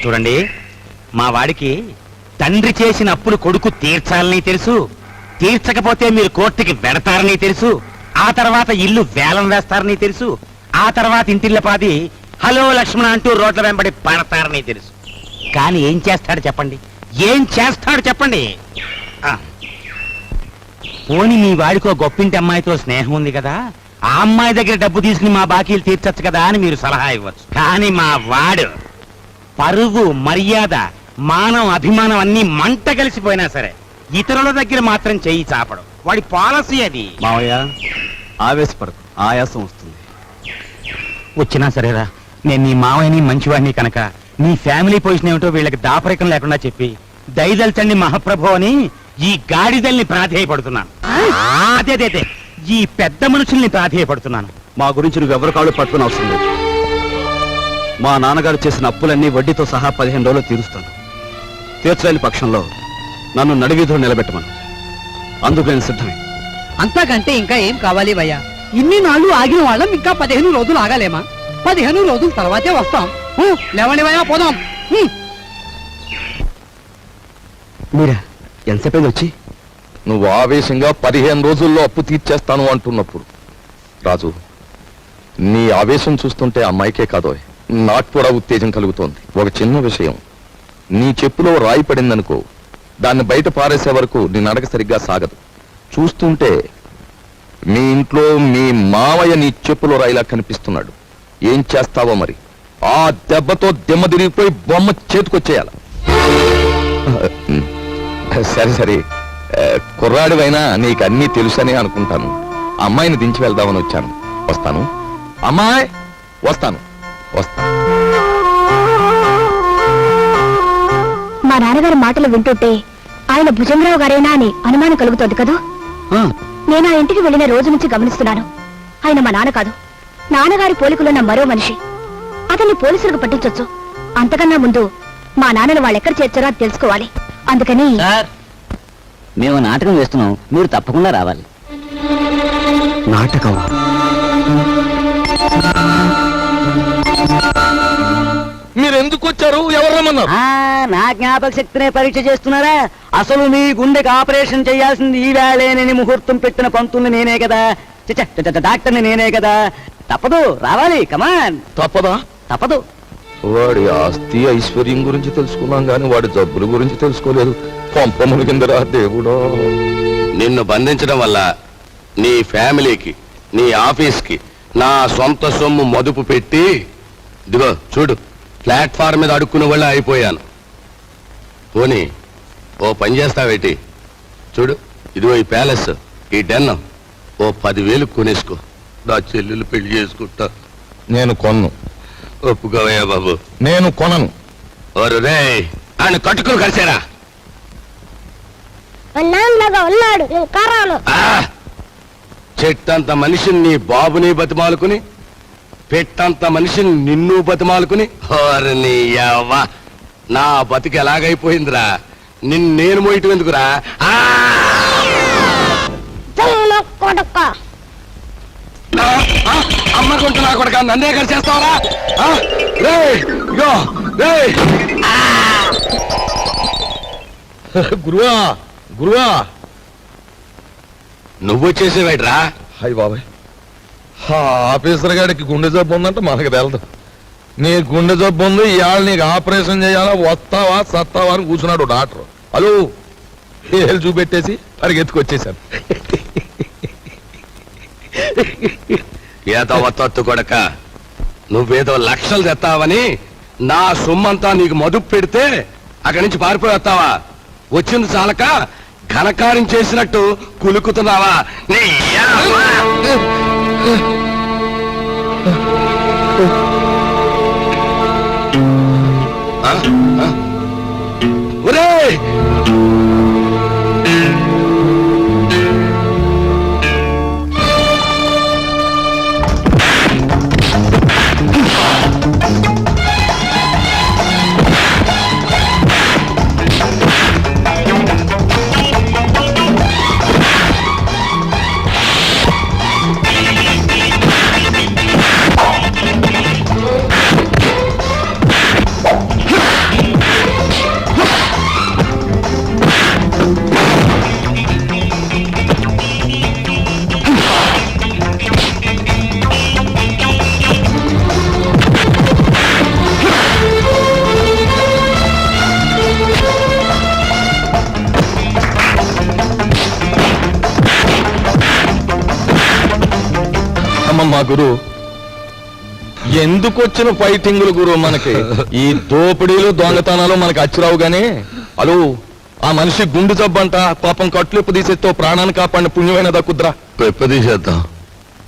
చూడండి, మా వాడికి తండ్రి చేసిన అప్పులు కొడుకు తీర్చాలని తెలుసు, తీర్చకపోతే మీరు కోర్టుకి వెడతారని తెలుసు, ఆ తర్వాత ఇల్లు వేలం వేస్తారని తెలుసు, ఆ తర్వాత ఇంటిల్లపాది హలో లక్ష్మణ అంటూ రోడ్ల వెంబడి పడతారని తెలుసు. కానీ ఏం చేస్తాడు చెప్పండి, ఏం చేస్తాడు చెప్పండి? పోని మీ వాడికో గొప్పింటి అమ్మాయితో స్నేహం ఉంది కదా, ఆ అమ్మాయి దగ్గర డబ్బు తీసుకుని మా బాకీలు తీర్చచ్చు కదా అని మీరు సలహా ఇవ్వచ్చు. కానీ మా వాడు పరువు, మర్యాద, మానం, అభిమానం అన్ని మంట కలిసిపోయినా సరే ఇతరుల దగ్గర మాత్రం చెయ్యి చాపడం వాడి పాలసీ. అది మావయ్య ఆవేశపడదు, ఆయాసం వస్తుంది. వచ్చినా సరేరా, నేను నీ మావయ్యని మంచివాడిని కనుక నీ ఫ్యామిలీ పొజిషన్ ఏమిటో వీళ్ళకి దాపరికం లేకుండా చెప్పి దయదల్చండి మహాప్రభు అని ఈ గాడిదల్ని ప్రాధేయపడుతున్నాను. అదే ఈ పెద్ద మనుషుల్ని ప్రాధేయపడుతున్నాను. మా గురించి నువ్వెవరి కాళ్ళు పట్టుకుని అవసరం లేదు. మా నాన్నగారు చేసిన అప్పులన్నీ వడ్డీతో సహా 15 రోజులు తీరుస్తాను. తీర్చలేని పక్షంలో నన్ను నడివీధులు నిలబెట్టమను. అందుకు నేను సిద్ధమే. అంతకంటే ఇంకా ఏం కావాలి భయ్యా? ఇన్ని నాళ్ళు ఆగిన వాళ్ళం ఇంకా 15 రోజులు ఆగలేమా? 15 రోజుల తర్వాతే వస్తాం. లేవండి భయ్యా, పోదాం. మీరా ఎంతసేపు వచ్చి? నువ్వు ఆవేశంగా 15 రోజుల్లో అప్పు తీర్చేస్తాను అంటున్నప్పుడు రాజు, నీ ఆవేశం చూస్తుంటే అమ్మాయికే కాదో నాకు కూడా ఉత్తేజం కలుగుతోంది. ఒక చిన్న విషయం, నీ చెప్పులో రాయి పడిందనుకో, దాన్ని బయట పారేసే వరకు నీ నడక సరిగ్గా సాగదు. చూస్తుంటే మీ ఇంట్లో మీ మావయ్య నీ చెప్పులో రాయిలా కనిపిస్తున్నాడు. ఏం చేస్తావో మరి? ఆ దెబ్బతో దిమ్మ తిరిగిపోయి బొమ్మ చేతికొచ్చేయాల. సరే సరే, కుర్రాడివైనా నీకు అన్నీ తెలుసని అనుకుంటాను. అమ్మాయిని దించి వెళ్దామని వచ్చాను. వస్తాను అమ్మాయి, వస్తాను. మా నాన్నగారి మాటలు వింటుంటే ఆయన భుజంగరావు గారేనా అని అనుమానం కలుగుతోంది కదూ. నేను ఆ ఇంటికి వెళ్లిన రోజు నుంచి గమనిస్తున్నాను. ఆయన మా నాన్న కాదు, నాన్నగారి పోలికలున్న మరో మనిషి. అతన్ని పోలీసులకు పట్టించొచ్చు. అంతకన్నా ముందు మా నాన్నను వాళ్ళెక్కడ చేర్చారో అది తెలుసుకోవాలి. అందుకని మేము నాటకం వేస్తున్నాం, మీరు తప్పకుండా రావాలి. నాటకం? మీరు ఎందుకు వచ్చారు? ఎవరు రమ్మన్నారు? నా జ్ఞాపక శక్తినే పరీక్ష చేస్తున్నారా? అసలు మీ గుండెకి ఆపరేషన్ చేయాల్సింది ఈ వేళేనని ముహూర్తం పెట్టిన పంతుల్ని నేనే కదా, డాక్టర్ని నేనే కదా. తప్పదు, రావాలి. కమాన్. తప్పదా? తప్పదు. వాడి ఆస్తి ఐశ్వర్యం గురించి తెలుసుకున్నాం గాని వాడి జబ్బుల గురించి తెలుసుకోలేదు. పంపముల కిందరా దేవుడా. నిన్ను బంధించడం వల్ల నీ ఫ్యామిలీకి, నీ ఆఫీస్కి నా సొంత సొమ్ము మదుపు పెట్టి, ఇదిగో చూడు, ప్లాట్ఫామ్ మీద అడుక్కునే వాళ్ళ అయిపోయాను. పోనీ ఓ పని చేస్తావేటి? చూడు, ఇదిగో ఈ ప్యాలెస్, ఈ డెన్ ఓ 10,000 కొనేసుకో. నా చెల్లెలు పెళ్లి చేసుకుంటా. నేను కొన్ను. ఒప్పుకోవయ్యా బాబు. నేను కొనను. రే ఆయన కట్టుకుని కలిసారా? చెట్టంత మనిషిని నీ బాబుని బతిమాలుకుని, పెట్టంత మనిషిని నిన్ను బతిమాలుకుని, నీ యవ్వ నా బతికి ఎలాగైపోయిందిరా. నేను మోయటం ఎందుకురా? అమ్మకుంటూ నా కొడుక నన్నే కలిసేస్తావరా? గురువా, గురువా, నువ్వు వచ్చేసేవాడ్రా? హాయ్ బాబాయ్, ఆఫీసర్ గారికి గుండె జబ్బు ఉందంటే మనకు తెలదు. నీ గుండె జబ్బు ఉంది, ఇవాళ నీకు ఆపరేషన్ చేయాలా, వస్తావా సత్తావా అని కూర్చున్నాడు డాక్టర్. హలో ఏళ్ళు చూపెట్టేసి పరిగెత్తుకొచ్చేసాను. ఏదో వత్తొత్తు కొడక, నువ్వేదో లక్షలు తెస్తావని నా సొమ్మంతా నీకు మదుపు పెడితే అక్కడి నుంచి పారిపోయి వస్తావా? వచ్చింది చాలక ఘనకార్యం చేసినట్టు కులుకుతున్నావా? ఒరేయ్, మా గురు ఎందుకు వచ్చిన ఫైటింగులు గురు మనకి ఈ దోపిడీలు దొంగతనాలు మనకి అచ్చిరావు గాని అలు ఆ మనిషి గుండు జబ్బంట పాపం కట్లు తీసేస్తే ప్రాణాన్ని కాపాడిన పుణ్యమైన దక్కుద్రా పెప్పదీసేద్దాం.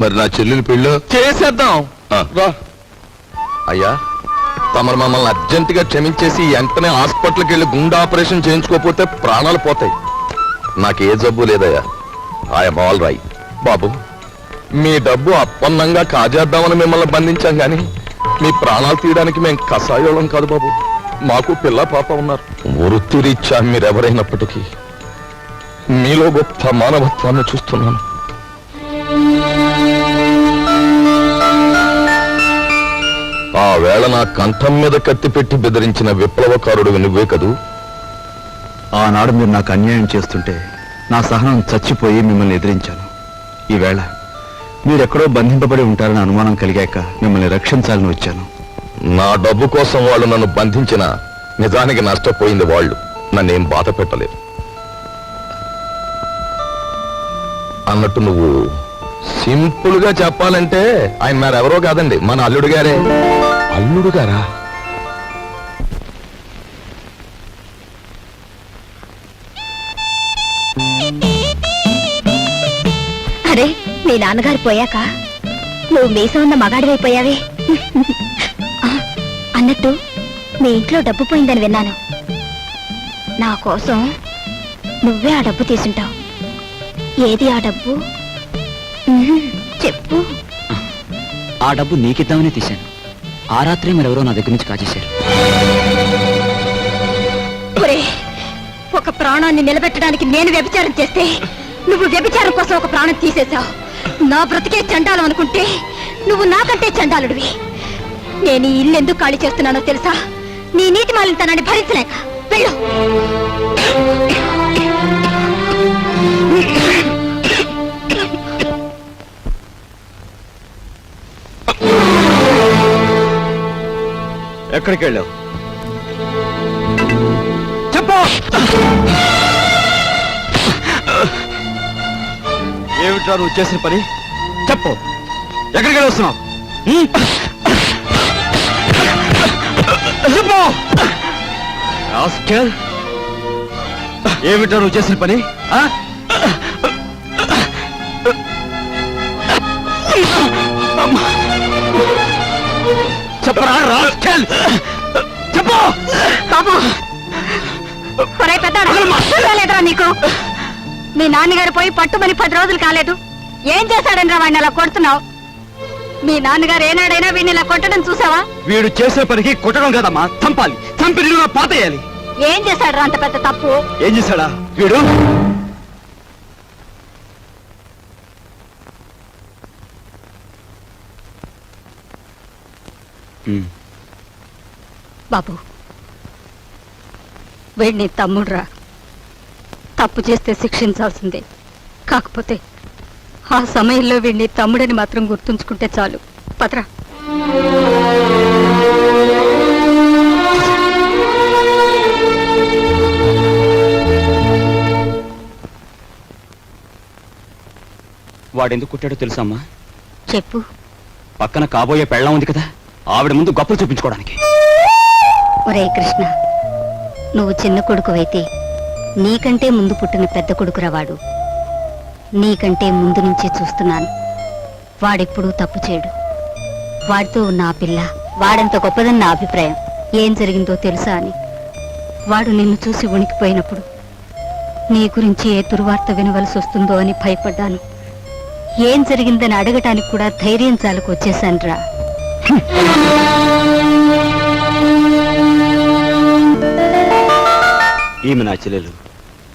మరి నా చెల్లెలి పెళ్ళి చేసేద్దాం ఆ. రా అయ్యా తమరు మమ్మల్ని అర్జెంటుగా క్షమించేసి వెంటనే హాస్పిటల్కి వెళ్ళి గుండె ఆపరేషన్ చేయించుకోకపోతే ప్రాణాలు పోతాయి. నాకు ఏ జబ్బు లేదయ్యా. I'm all right. బాబు మీ డబ్బు అప్పన్నంగా కాజేద్దామని మిమ్మల్ని బంధించాం గాని మీ ప్రాణాలు తీయడానికి మేము కషాయోళం కాదు బాబు. మాకు పిల్ల పాప ఉన్నారు. వృత్తిరీత్యా మీరెవరైనప్పటికీ మీలో గొప్ప మానవత్వాన్ని చూస్తున్నాను. ఆ వేళ నా కంఠం మీద కత్తి పెట్టి బెదిరించిన విప్లవకారుడు నువ్వే కదూ. ఆనాడు మీరు నాకు అన్యాయం చేస్తుంటే నా సహనం చచ్చిపోయి మిమ్మల్ని ఎదిరించాను. ఈవేళ మీరెక్కడో బంధింపబడి ఉంటారని అనుమానం కలిగాక మిమ్మల్ని రక్షించాలని వచ్చాను. నా డబ్బు కోసం వాళ్ళు నన్ను బంధించిన నిజానికి నష్టపోయింది వాళ్ళు. నన్నేం బాధ పెట్టలేదు. అన్నట్టు నువ్వు సింపుల్ గా చెప్పాలంటే ఆయన మరెవరో కాదండి, మన అల్లుడు గారే. అల్లుడు గారా? అరే మీ నాన్నగారు పోయాక నువ్వు మీసం ఉన్న మగాడివైపోయావే. అన్నట్టు మీ ఇంట్లో డబ్బు పోయిందని విన్నాను. నా కోసం నువ్వే ఆ డబ్బు తీసుంటావు. ఏది ఆ డబ్బు? చెప్పు. ఆ డబ్బు నీకిద్దామని తీశాను. ఆ రాత్రి మరెవరో నా దగ్గర నుంచి కాజేశారు. ఒక ప్రాణాన్ని నిలబెట్టడానికి నేను వ్యభిచారం చేస్తే నువ్వు వ్యభిచారం కోసం ఒక ప్రాణం తీసేశావు. నా బ్రతికే చండాలం అనుకుంటే నువ్వు నాకంటే చండాలుడివి. నేను ఈ ఇల్లు ఎందుకు ఖాళీ చేస్తున్నానో తెలుసా? నీ నీటి మాలినతనాన్ని భరించలేక. వెళ్ళు. ఎక్కడికి వెళ్ళావు? చెప్పు. ఏమిట్రా నువ్వు చేసిన పని? చెప్పు. ఎక్కడికి వెళ్ళి వస్తున్నావు? చెప్పు. రాస్కెల్. ఏమిట్రా నువ్వు చేసిన పని? చెప్పరా రాస్కెల్. చెప్పు. బాబు లేదురా నీకు? మీ నాన్నగారు పోయి పట్టుమని 10 రోజులు కాలేదు. ఏం చేశాడని రా వాడిని అలా కొడుతున్నావు? మీ నాన్నగారు ఏనాడైనా వీడిని ఇలా కొట్టడం చూసావా? వీడు చేసే పనికి కొట్టడం కదమ్మా, చంపాలి. చంపి నిన్ను పాతేయాలి. ఏం చేశాడు రా అంత పెద్ద తప్పు? ఏం చేశాడా వీడు? బాబు వీడిని తమ్ముడురా. తప్పు చేస్తే శిక్షించాల్సిందే. కాకపోతే ఆ సమయంలో వీడిని తమ్ముడని మాత్రం గుర్తుంచుకుంటే చాలు. పత్రా. వాడెందుకు కొట్టాడో తెలుసా అమ్మా? చెప్పు. పక్కన కాబోయే పెళ్ళం ఉంది కదా, ఆవిడ ముందు గొప్పలు చూపించుకోవడానికి. ఒరే కృష్ణ, నువ్వు చిన్న కొడుకువైతే నీకంటే ముందు పుట్టిన పెద్ద కొడుకురా వాడు. నీకంటే ముందు నుంచే చూస్తున్నాను. వాడెప్పుడూ తప్పు చేయడు. వాడితో ఉన్న ఆ పిల్ల వాడంత గొప్పదని నా అభిప్రాయం. ఏం జరిగిందో తెలుసా అని. వాడు నిన్ను చూసి వణికిపోయినప్పుడు నీ గురించి ఏ దుర్వార్త వినవలసి వస్తుందో అని భయపడ్డాను. ఏం జరిగిందని అడగటానికి కూడా ధైర్యం చాలకు వచ్చేశానురా. ఈమె నా చెల్లెలు.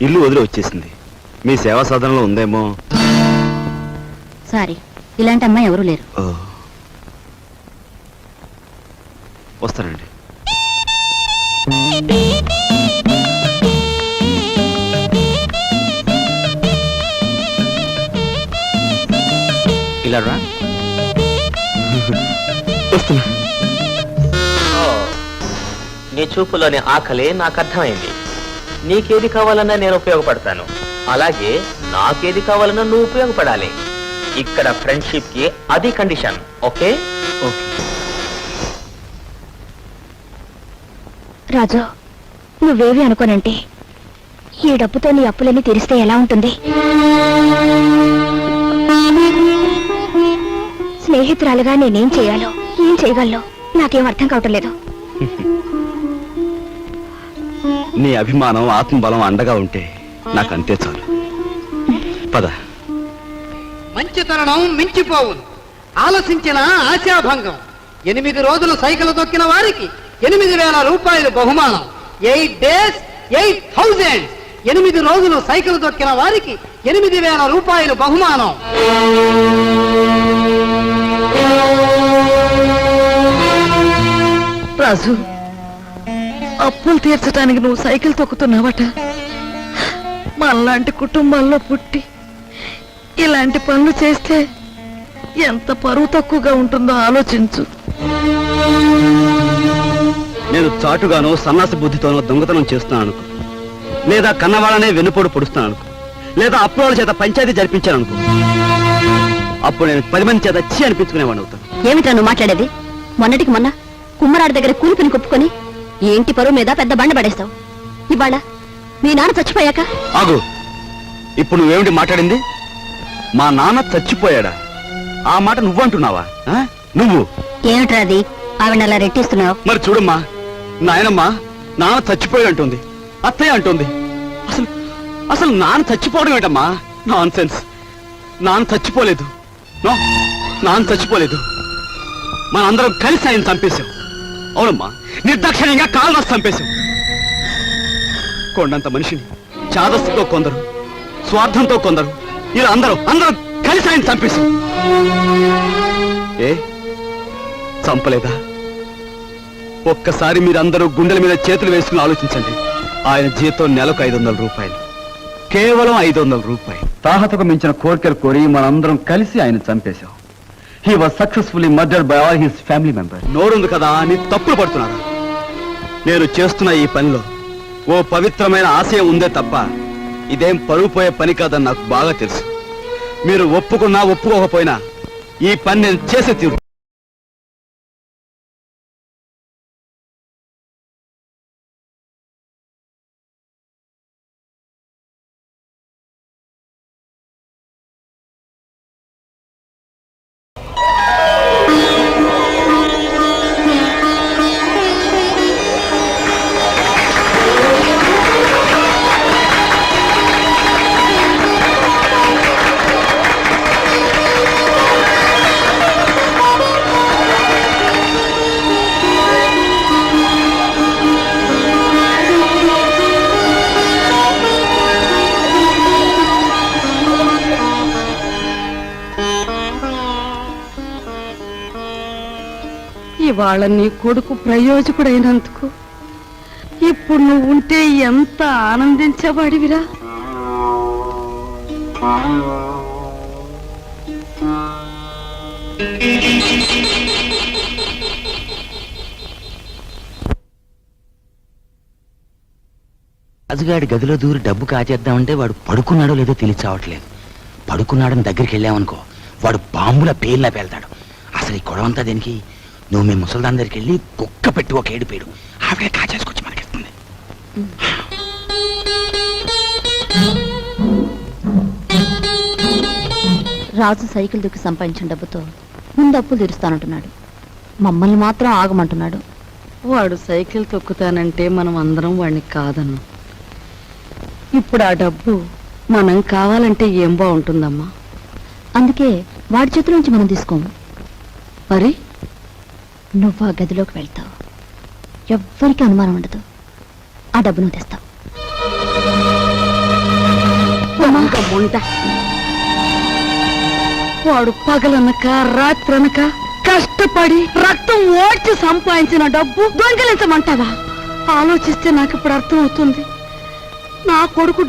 ఇల్లు వదిలి వచ్చేసింది. మీ సేవా సాధనలో ఉందేమో. సారీ, ఇలాంటి అమ్మాయి ఎవరూ లేరు. వస్తానండి. ఇలా రా. వస్తున్నా. నీ చూపులోని ఆకలి నాకు అర్థమైంది. నీకేది కావాలన్నా నేను ఉపయోగపడతాను. అలాగే నాకేది కావాలన్నా నువ్వు ఉపయోగపడాలి. ఇక్కడ ఫ్రెండ్షిప్ కి అది కండిషన్. ఓకే? రాజు, నువ్వేవి అనుకోనంటే ఈ డబ్బుతో నీ అప్పులన్నీ తీరిస్తే ఎలా ఉంటుంది? స్నేహితురాలుగా నేనేం చేయాలో, ఏం చేయగలను నాకేం అర్థం కావటం లేదు. నీ అభిమానం ఆత్మబలం అండగా ఉంటే నాకు అంతే చాలు. పద. మంచి తరుణం మించిపోవును, ఆలోచించిన ఆశాభంగం. 8 రోజులు సైకిల్ తొక్కిన వారికి 8,000 రూపాయలు బహుమానం. 8 days 8,000. 8 రోజులు సైకిల్ తొక్కిన వారికి 8,000 రూపాయలు బహుమానం. రాజు, అప్పులు తీర్చడానికి నువ్వు సైకిల్ తొక్కుతున్నావట. మనలాంటి కుటుంబాల్లో పుట్టి ఇలాంటి పనులు చేస్తే ఎంత పరువు తక్కువగా ఉంటుందో ఆలోచించు. నేను చాటుగానో సన్నాసి బుద్ధితోనో దొంగతనం చేస్తున్నాను అనుకో, లేదా కన్నవాళ్ళనే వెన్నుపోటు పొడుస్తున్నాను అనుకో, లేదా అప్పుల చేత పంచాయతీ జరిపించాను అనుకో, అప్పుడు నేను 10 మంది చేత చీ అనిపించుకునేవాడిని అవుతాను. ఏమిట్రా నువ్వు మాట్లాడేది? మొన్నటికి మొన్న కుమ్మరాడి దగ్గర కూలిపిని కొప్పుకొని ఈ ఇంటి పరువు మీద పెద్ద బండ పడేస్తావు. ఇవాళ మీ నాన్న చచ్చిపోయాక ఆగు. ఇప్పుడు నువ్వేమిటి మాట్లాడింది? మా నాన్న చచ్చిపోయాడా? ఆ మాట నువ్వు అంటున్నావా? నువ్వు ఏమిట్రా అది? ఆవిడ అలా రెట్టిస్తున్నావు. మరి చూడమ్మా, నాయనమ్మ నాన్న చచ్చిపోయాడు అంటుంది, అత్తయ్య అంటుంది. అసలు అసలు నాన్న చచ్చిపోవడం ఏంటమ్మా? Non sense. నాన్న చచ్చిపోలేదు. నాన్న చచ్చిపోలేదు. మనందరం కలిసి ఆయన చంపేశాం. అవునమ్మా, నిర్దాక్షిణ్యంగా కాలు రాసి చంపేశాం. కొండంత మనిషిని చాదస్తుతో కొందరు, స్వార్థంతో కొందరు, ఇలా అందరం కలిసి ఆయన చంపేశాం. ఏ చంపలేదా? ఒక్కసారి మీరందరూ గుండెల మీద చేతులు వేసుకుని ఆలోచించండి. ఆయన జీతం నెలకు 500 రూపాయలు, కేవలం 500 రూపాయలు. తాహతకు మించిన కోరికలు కోరి మనందరం కలిసి ఆయన చంపేశాం. He was successfully murdered by all his family members. నోరుంది కదా అని తప్పులు పడుతున్నారు. నేను చేస్తున్న ఈ పనిలో ఓ పవిత్రమైన ఆశయం ఉందే తప్ప ఇదేం పరువు పోయే పని కాదని నాకు బాగా తెలుసు. మీరు ఒప్పుకున్నా ఒప్పుకోకపోయినా ఈ పని నేను చేసే తీరు. ఇవాళ నీ కొడుకు ప్రయోజకుడైనందుకు ఇప్పుడు నువ్వు ఉంటే ఎంత ఆనందించబడివిరా. రాజుగాడి గదిలో దూరి డబ్బు కాజేద్దామంటే వాడు పడుకున్నాడో లేదో తెలియచావట్లేదు. పడుకున్నాడని దగ్గరికి వెళ్ళామనుకో, వాడు బాంబుల పేర్లా పేల్తాడు. అసలు ఈ గొడవంతా దేనికి? నువ్వు మీ ముసల్దాన్ దగ్గరికి వెళ్ళి కుక్క పెట్టి ఒక ఏడుపేడు, ఆవిడే కాచేసుకొచ్చి మనకిస్తుంది. రాజు సైకిల్ దుక్కి సంపాదించిన డబ్బుతో ముందు అప్పులు తీరుస్తానంటున్నాడు. మమ్మల్ని మాత్రం ఆగమంటున్నాడు. వాడు సైకిల్ తొక్కుతానంటే మనం అందరం వాడిని కాదను. ఇప్పుడు ఆ డబ్బు మనం కావాలంటే ఏం బాగుంటుందమ్మా? అందుకే వాడి చేతుల నుంచి మనం తీసుకోము. మరి నువ్వు ఆ గదిలోకి వెళ్తావు, ఎవ్వరికి అనుమానం ఉండదు. ఆ డబ్బు నువ్వు తెస్తావు. వాడు పగలనక రాత్రనక కష్టపడి రక్తం ఓడ్చి సంపాదించిన డబ్బు దొంగిలించమంటావా? ఆలోచిస్తే నాకు ఇప్పుడు అర్థం అవుతుంది. నా కొడుకు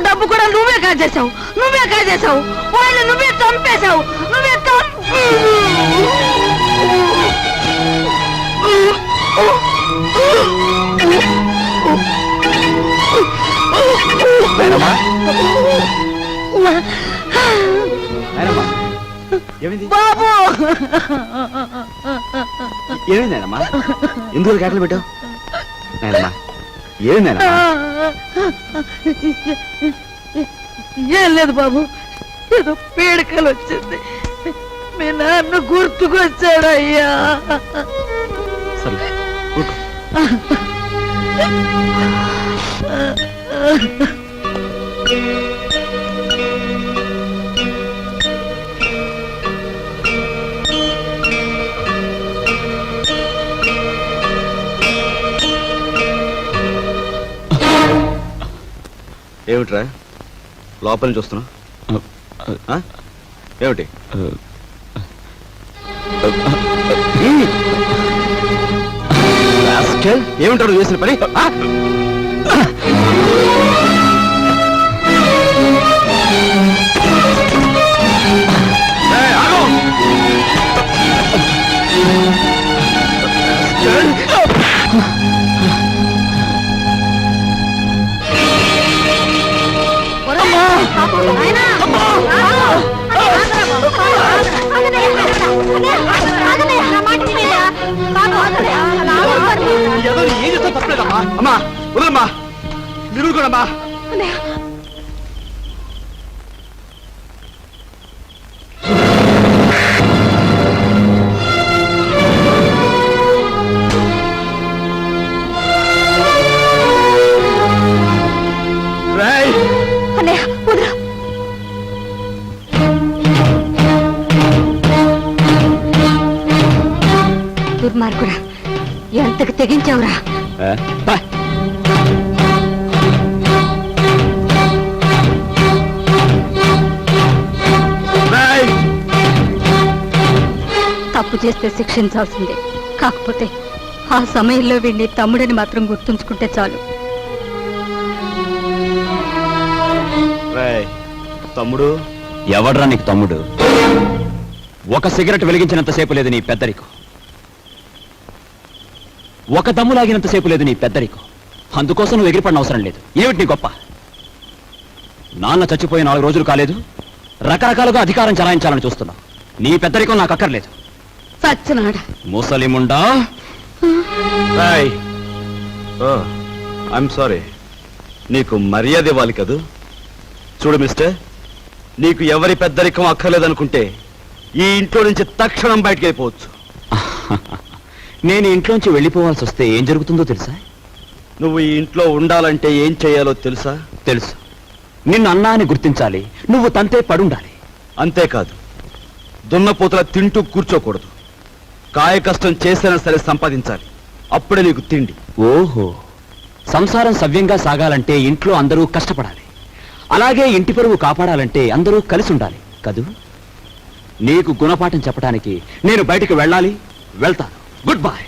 డబ్బు కూడా నువ్వే కాజేశావు. వాళ్ళు నువ్వే చంపేశావు. ఏమైంది బాబు ఏమైంది నాయనమ్మా ఎందుకు కేకలు పెట్టావు నాయనమ్మా ఏమైంది నాయనమ్మా ఏం లేదు బాబు, ఏదో పీడకలు వచ్చింది. మీ నాన్న గుర్తుకొచ్చాడయ్యా. సరే ఊరుకో. ఏమిట్రా లోపల నుంచి వస్తున్నా ఏమిటి ఏమిటారు చేసిన పని ఏం చేస్తా తప్పలేదమ్మా అమ్మా వదలమ్మా మీరు కూడామ్మా దుర్మార్గుడా, ఎంతకు తెగించావురా? తప్పు చేస్తే శిక్షించాల్సిందే. కాకపోతే ఆ సమయంలో వీడిని తమ్ముడని మాత్రం గుర్తుంచుకుంటే చాలు. తమ్ముడు ఎవడ్రా నీకు తమ్ముడు? ఒక సిగరెట్ వెలిగించినంతసేపు లేదు నీ పెద్దరికం, ఒక దమ్ము లాగినంతసేపు లేదు నీ పెద్దరికం. అందుకోసం నువ్వు ఎగిరిపడిన అవసరం లేదు. ఏమిటి నీ గొప్ప? నాన్న చచ్చిపోయి 4 రోజులు కాలేదు, రకరకాలుగా అధికారం చలాయించాలని చూస్తున్నావు. నీ పెద్దరికం నాకు అక్కర్లేదు. సచ్చినాడా ముసలిముండా. ఐఎమ్ సారీ, నీకు మర్యాద ఇవ్వాలి కదూ. చూడు మిస్టర్, నీకు ఎవరి పెద్దరికం అక్కర్లేదనుకుంటే ఈ ఇంట్లో నుంచి తక్షణం బయటకు వెళ్ళిపోవచ్చు. నేను ఇంట్లోంచి వెళ్ళిపోవాల్సి వస్తే ఏం జరుగుతుందో తెలుసా? నువ్వు ఈ ఇంట్లో ఉండాలంటే ఏం చేయాలో తెలుసా? తెలుసు. నిన్ను అన్నా అని గుర్తించాలి, నువ్వు తంతే పడుండాలి. అంతేకాదు, దున్నపోతల తింటూ కూర్చోకూడదు. కాయ కష్టం చేసైనా సరే సంపాదించాలి, అప్పుడే నీకు తిండి. ఓహో, సంసారం సవ్యంగా సాగాలంటే ఇంట్లో అందరూ కష్టపడాలి, అలాగే ఇంటి పరువు కాపాడాలంటే అందరూ కలిసి ఉండాలి కదూ. నీకు గుణపాఠం చెప్పడానికి నేను బయటికి వెళ్ళాలి, వెళ్తాను. Good bye.